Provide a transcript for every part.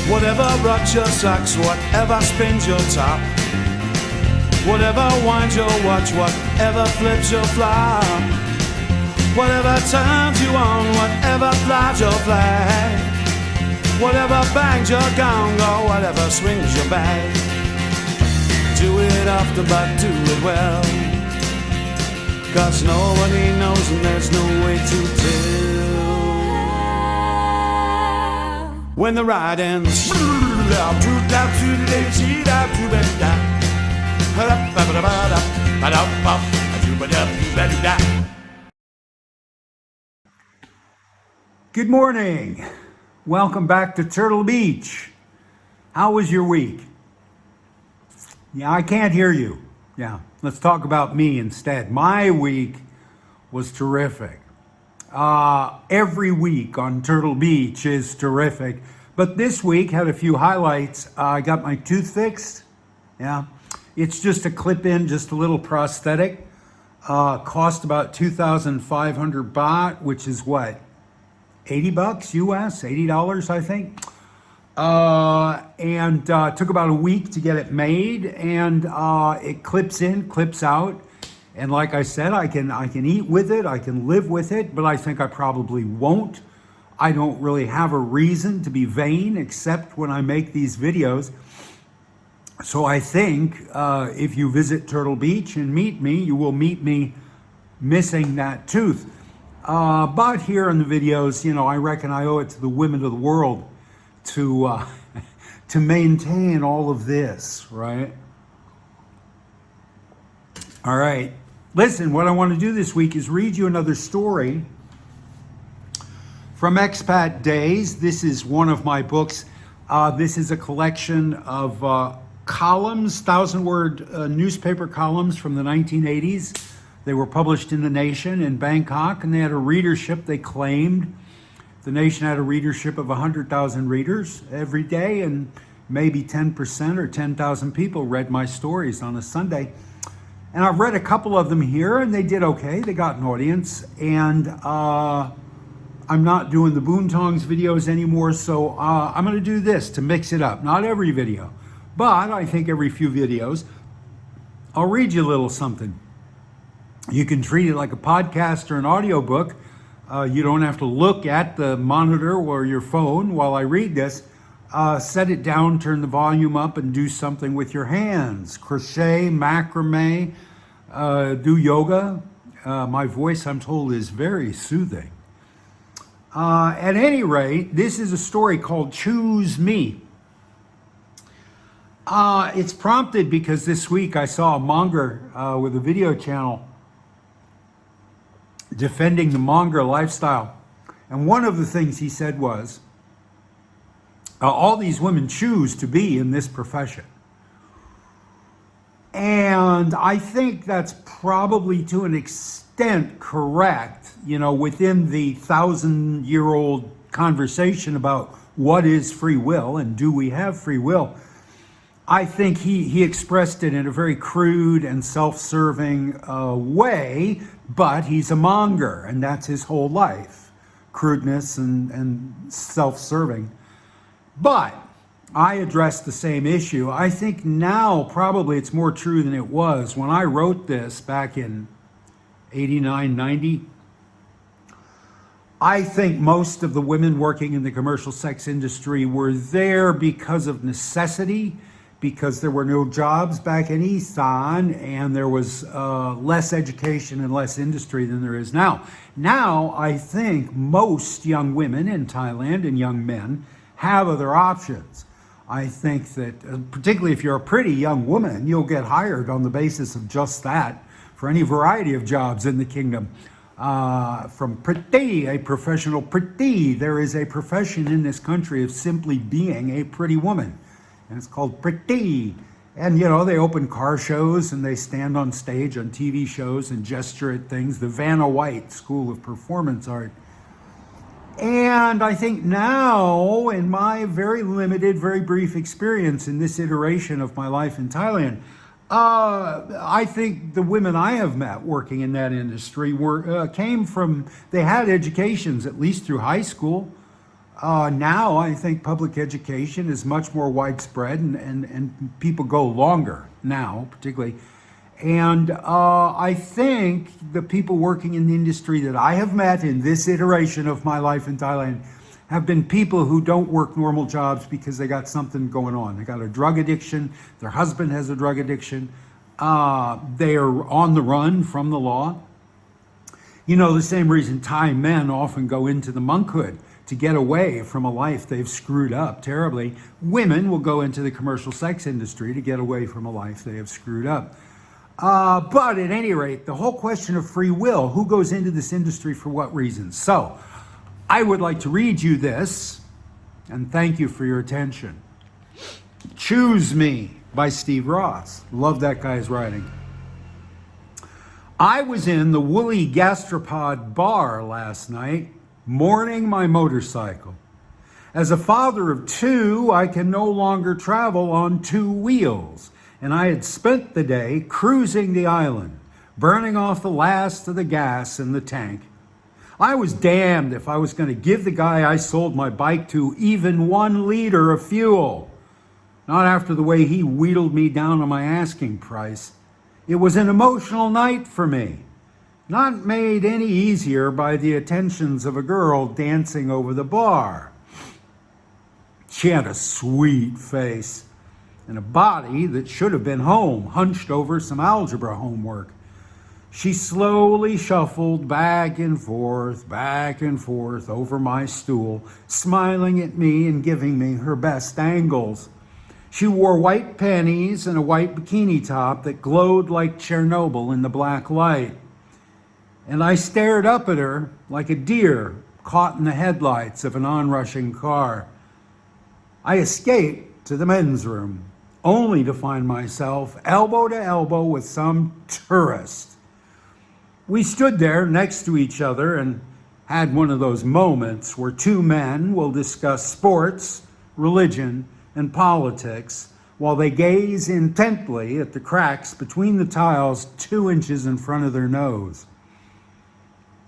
Whatever rocks your socks, whatever spins your top, whatever winds your watch, whatever flips your flop, whatever turns you on, whatever flies your flag, whatever bangs your gong, or whatever swings your bag. Do it often, but do it well, 'cause nobody knows and there's no way to tell. When the ride ends, good morning. Welcome back to Turtle Beach. How was your week? Yeah, I can't hear you. Yeah, let's talk about me instead. My week was terrific. Every week on Turtle Beach is terrific, but this week had a few highlights. I got my tooth fixed. Yeah, it's just a clip-in, just a little prosthetic. Cost about 2,500 baht, which is what, 80 bucks US, $80, I think. And took about a week to get it made, and it clips in, clips out. And like I said, I can eat with it, I can live with it, but I think I probably won't. I don't really have a reason to be vain except when I make these videos. So I think if you visit Turtle Beach and meet me, you will meet me missing that tooth. But here in the videos, you know, I reckon I owe it to the women of the world to to maintain all of this, right? All right. Listen, what I want to do this week is read you another story from Expat Days. This is one of my books. This is a collection of columns, 1,000-word newspaper columns from the 1980s. They were published in The Nation in Bangkok, and they had a readership, they claimed. The Nation had a readership of 100,000 readers every day, and maybe 10% or 10,000 people read my stories on a Sunday. And I've read a couple of them here, and they did okay. They got an audience, and I'm not doing the Boontongs videos anymore, so I'm going to do this to mix it up. Not every video, but I think every few videos, I'll read you a little something. You can treat it like a podcast or an audiobook. You don't have to look at the monitor or your phone while I read this. Set it down, turn the volume up, and do something with your hands. Crochet, macrame, do yoga. My voice, I'm told, is very soothing. At any rate, this is a story called Choose Me. It's prompted because this week I saw a monger with a video channel defending the monger lifestyle. And one of the things he said was, all these women choose to be in this profession. And I think that's probably to an extent correct, you know, within the 1,000-year-old conversation about what is free will and do we have free will. I think he expressed it in a very crude and self-serving way, but he's a monger, and that's his whole life, crudeness and self-serving. But I addressed the same issue. I think now probably it's more true than it was. When I wrote this back in 89, 90, I think most of the women working in the commercial sex industry were there because of necessity, because there were no jobs back in Isan, and there was less education and less industry than there is now. Now, I think most young women in Thailand and young men have other options. I think that, particularly if you're a pretty young woman, you'll get hired on the basis of just that for any variety of jobs in the kingdom. From pretty, a professional pretty, there is a profession in this country of simply being a pretty woman. And it's called pretty. And, you know, they open car shows and they stand on stage on TV shows and gesture at things. The Vanna White School of Performance Art. And I think now, in my very limited, very brief experience in this iteration of my life in Thailand, I think the women I have met working in that industry came from, they had educations, at least through high school. Now I think public education is much more widespread and people go longer now, particularly. And I think the people working in the industry that I have met in this iteration of my life in Thailand have been people who don't work normal jobs because they got something going on. They got a drug addiction, their husband has a drug addiction, they are on the run from the law. You know, the same reason Thai men often go into the monkhood to get away from a life they've screwed up terribly. Women will go into the commercial sex industry to get away from a life they have screwed up. But at any rate, the whole question of free will, who goes into this industry for what reasons? So, I would like to read you this, and thank you for your attention. Choose Me by Steve Rosse. Love that guy's writing. I was in the Woolly Gastropod bar last night, mourning my motorcycle. As a father of two, I can no longer travel on two wheels, and I had spent the day cruising the island, burning off the last of the gas in the tank. I was damned if I was going to give the guy I sold my bike to even 1 liter of fuel. Not after the way he wheedled me down on my asking price. It was an emotional night for me, not made any easier by the attentions of a girl dancing over the bar. She had a sweet face and a body that should have been home, hunched over some algebra homework. She slowly shuffled back and forth over my stool, smiling at me and giving me her best angles. She wore white panties and a white bikini top that glowed like Chernobyl in the black light. And I stared up at her like a deer caught in the headlights of an onrushing car. I escaped to the men's room, only to find myself elbow to elbow with some tourist. We stood there next to each other and had one of those moments where two men will discuss sports, religion, and politics while they gaze intently at the cracks between the tiles 2 inches in front of their nose.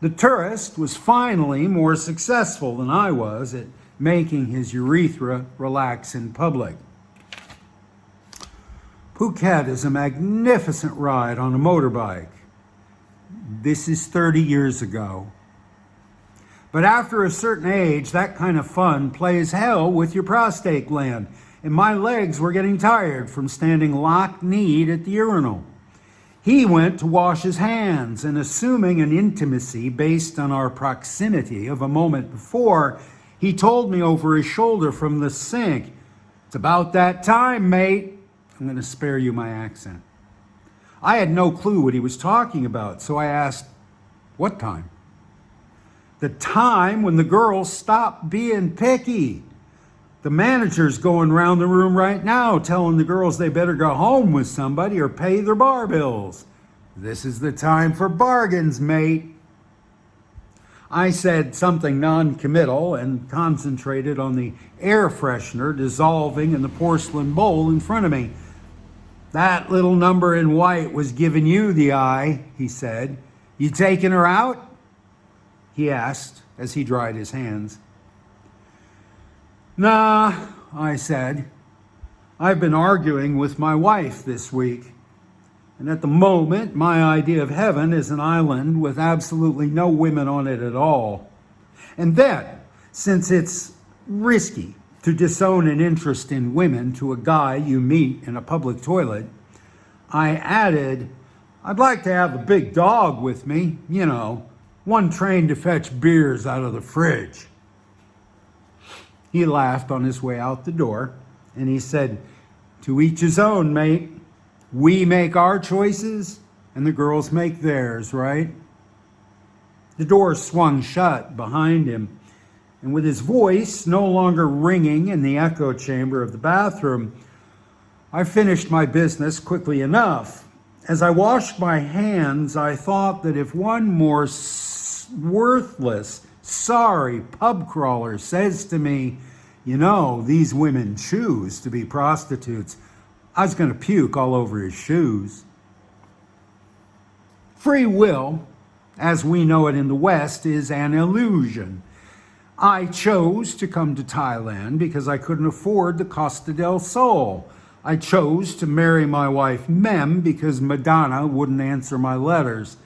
The tourist was finally more successful than I was at making his urethra relax in public. Phuket is a magnificent ride on a motorbike. This is 30 years ago. But after a certain age, that kind of fun plays hell with your prostate gland, and my legs were getting tired from standing lock-kneed at the urinal. He went to wash his hands, and assuming an intimacy based on our proximity of a moment before, he told me over his shoulder from the sink, "It's about that time, mate." I'm going to spare you my accent. I had no clue what he was talking about, so I asked, "What time?" "The time when the girls stop being picky. The manager's going around the room right now telling the girls they better go home with somebody or pay their bar bills. This is the time for bargains, mate." I said something non-committal and concentrated on the air freshener dissolving in the porcelain bowl in front of me. "That little number in white was giving you the eye," he said. "You taking her out?" he asked as he dried his hands. "Nah," I said. "I've been arguing with my wife this week. And at the moment, my idea of heaven is an island with absolutely no women on it at all. And then, since it's risky to disown an interest in women to a guy you meet in a public toilet, I added, I'd like to have a big dog with me, you know, one trained to fetch beers out of the fridge." He laughed on his way out the door, and he said, "To each his own, mate. We make our choices, and the girls make theirs, right?" The door swung shut behind him, and with his voice no longer ringing in the echo chamber of the bathroom, I finished my business quickly enough. As I washed my hands, I thought that if one more worthless, sorry pub crawler says to me, "You know, these women choose to be prostitutes," I was going to puke all over his shoes. Free will, as we know it in the West, is an illusion. I chose to come to Thailand because I couldn't afford the Costa del Sol. I chose to marry my wife Mem because Madonna wouldn't answer my letters.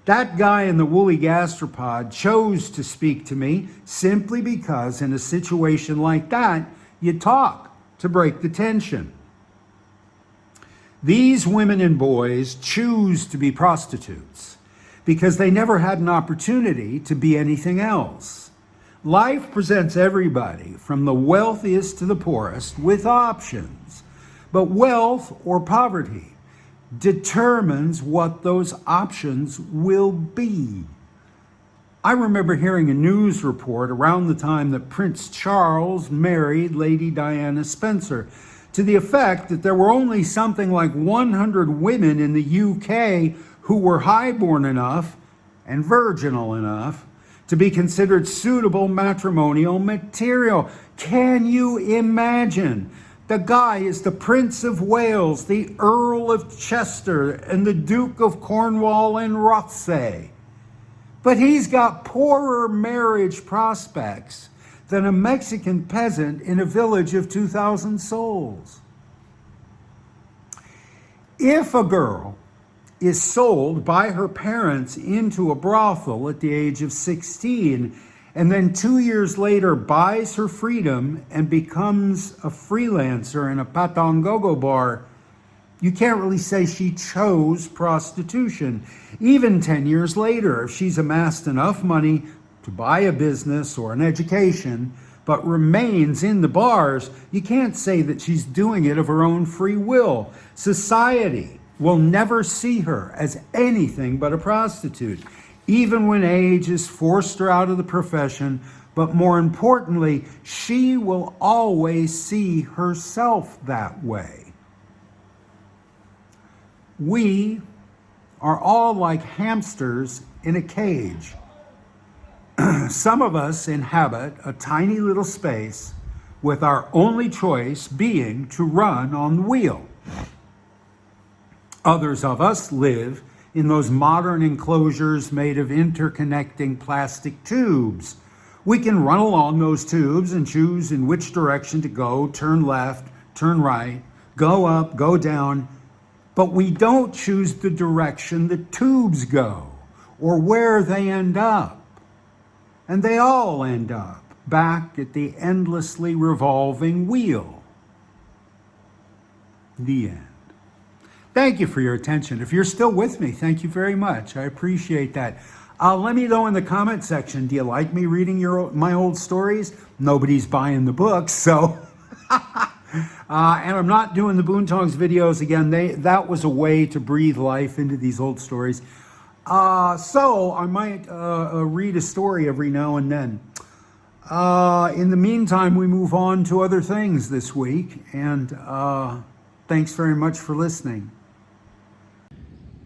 That guy in the woolly gastropod chose to speak to me simply because in a situation like that, you talk to break the tension. These women and boys choose to be prostitutes because they never had an opportunity to be anything else. Life presents everybody, from the wealthiest to the poorest, with options. But wealth or poverty determines what those options will be. I remember hearing a news report around the time that Prince Charles married Lady Diana Spencer, to the effect that there were only something like 100 women in the UK who were highborn enough and virginal enough to be considered suitable matrimonial material. Can you imagine? The guy is the Prince of Wales, the Earl of Chester, and the Duke of Cornwall and Rosse. But he's got poorer marriage prospects than a Mexican peasant in a village of 2,000 souls. If a girl is sold by her parents into a brothel at the age of 16, and then 2 years later buys her freedom and becomes a freelancer in a Patangogo bar, you can't really say she chose prostitution. Even 10 years later, if she's amassed enough money to buy a business or an education, but remains in the bars, you can't say that she's doing it of her own free will. Society will never see her as anything but a prostitute, even when age has forced her out of the profession. But more importantly, she will always see herself that way. We are all like hamsters in a cage. Some of us inhabit a tiny little space with our only choice being to run on the wheel. Others of us live in those modern enclosures made of interconnecting plastic tubes. We can run along those tubes and choose in which direction to go, turn left, turn right, go up, go down, but we don't choose the direction the tubes go or where they end up. And they all end up back at the endlessly revolving wheel. The end. Thank you for your attention. If you're still with me, thank you very much. I appreciate that. Let me know in the comment section, do you like me reading my old stories? Nobody's buying the books, so... and I'm not doing the Boontongs videos again. That was a way to breathe life into these old stories. So I might read a story every now and then. In the meantime, we move on to other things this week, and thanks very much for listening.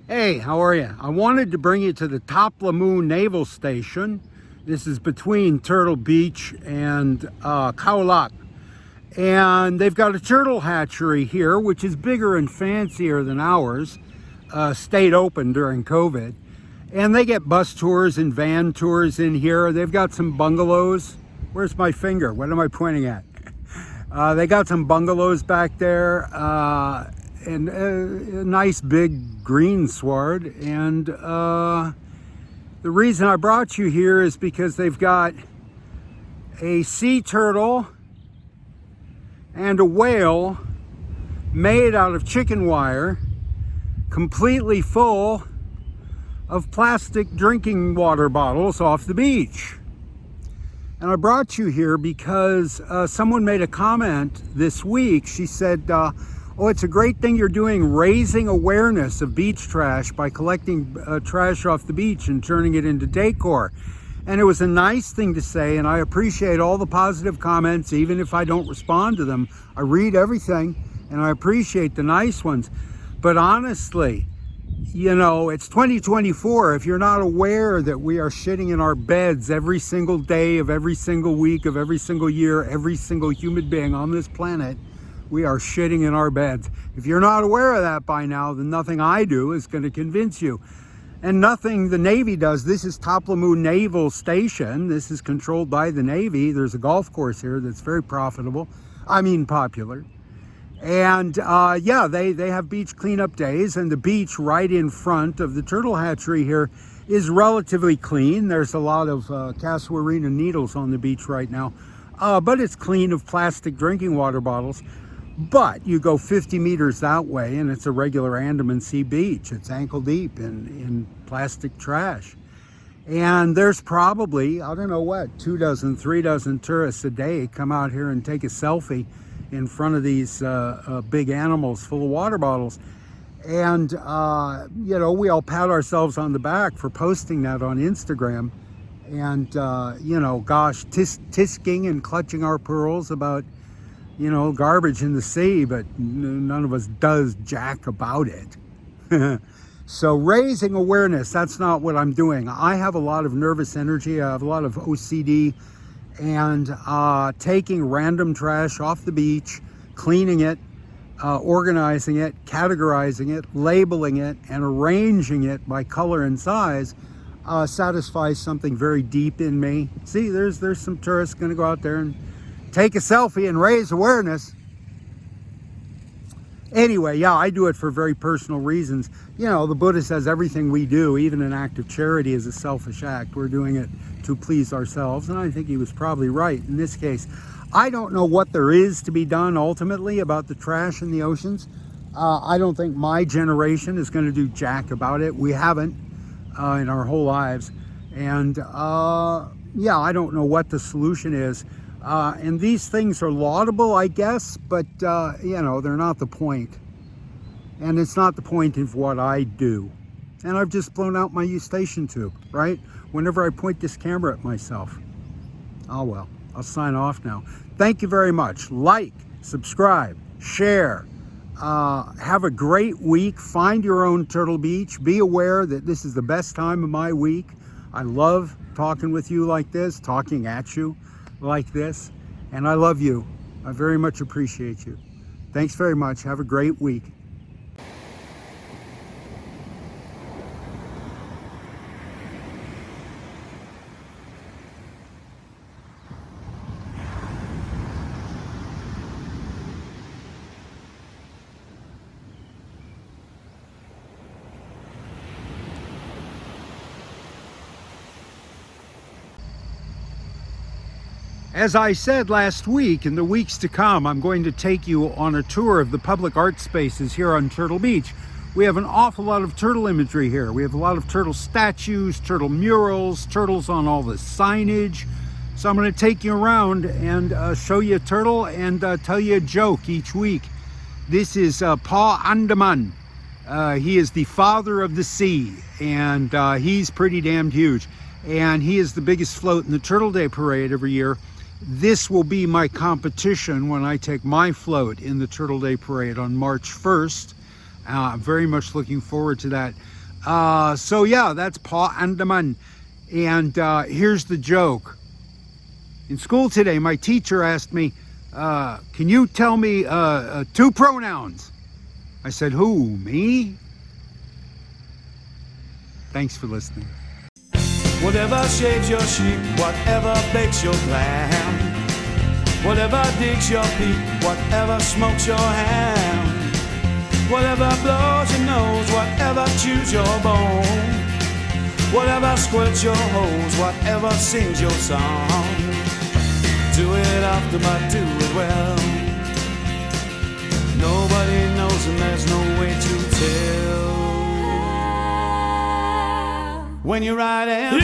Hey, how are you? I wanted to bring you to the Top Lamu Naval Station. This is between Turtle Beach and Kaulak. And they've got a turtle hatchery here, which is bigger and fancier than ours, stayed open during COVID. And they get bus tours and van tours in here. They've got some bungalows. Where's my finger? What am I pointing at? They got some bungalows back there, and a nice big green sward. And the reason I brought you here is because they've got a sea turtle and a whale made out of chicken wire, completely full of plastic drinking water bottles off the beach. And I brought you here because someone made a comment this week. She said, oh, it's a great thing you're doing, raising awareness of beach trash by collecting trash off the beach and turning it into decor. And it was a nice thing to say, and I appreciate all the positive comments, even if I don't respond to them. I read everything, and I appreciate the nice ones. But honestly, you know, it's 2024. If you're not aware that we are shitting in our beds every single day of every single week of every single year, every single human being on this planet, we are shitting in our beds. If you're not aware of that by now, then nothing I do is going to convince you. and nothing the Navy does. This is Toplamu Naval Station. This is controlled by the Navy. There's a golf course here that's very profitable. I mean, popular. And yeah, they have beach cleanup days, and the beach right in front of the turtle hatchery here is relatively clean. There's a lot of casuarina needles on the beach right now, but it's clean of plastic drinking water bottles. But you go 50 meters that way and it's a regular Andaman Sea beach. It's ankle deep in plastic trash. And there's probably, I don't know what, 2 dozen, 3 dozen tourists a day come out here and take a selfie in front of these big animals full of water bottles. And, you know, we all pat ourselves on the back for posting that on Instagram. And, you know, gosh, tisking and clutching our pearls about, you know, garbage in the sea, but none of us does jack about it. So raising awareness, that's not what I'm doing. I have a lot of nervous energy. I have a lot of OCD, and taking random trash off the beach, cleaning it, organizing it, categorizing it, labeling it, and arranging it by color and size satisfies something very deep in me. See, there's some tourists going to go out there and take a selfie and raise awareness. Anyway, yeah, I do it for very personal reasons. You know, the Buddha says everything we do, even an act of charity, is a selfish act. We're doing it to please ourselves, and I think he was probably right in this case. I don't know what there is to be done ultimately about the trash in the oceans. I don't think my generation is going to do jack about it. We haven't in our whole lives. And yeah, I don't know what the solution is. And these things are laudable, I guess, but, you know, they're not the point. And it's not the point of what I do. And I've just blown out my eustachian tube, right? Whenever I point this camera at myself. Oh, well, I'll sign off now. Thank you very much. Like, subscribe, share. Have a great week. Find your own Turtle Beach. Be aware that this is the best time of my week. I love talking with you like this, talking at you like this, and I love you. I very much appreciate you. Thanks very much. Have a great week. As I said last week, in the weeks to come, I'm going to take you on a tour of the public art spaces here on Turtle Beach. We have an awful lot of turtle imagery here. We have a lot of turtle statues, turtle murals, turtles on all the signage. So I'm going to take you around and show you a turtle and tell you a joke each week. This is Pa Andaman. He is the father of the sea, and he's pretty damned huge. And he is the biggest float in the Turtle Day Parade every year. This will be my competition when I take my float in the Turtle Day Parade on March 1st. I'm very much looking forward to that. So yeah, that's Pa Andaman. And here's the joke. In school today, my teacher asked me, can you tell me 2 pronouns? I said, who, me? Thanks for listening. Whatever shaves your sheep, whatever bakes your lamb, whatever digs your peak, whatever smokes your ham, whatever blows your nose, whatever chews your bone, whatever squirts your hose, whatever sings your song. Do it often, but do it well. Nobody knows and there's no way to tell. When you're riding,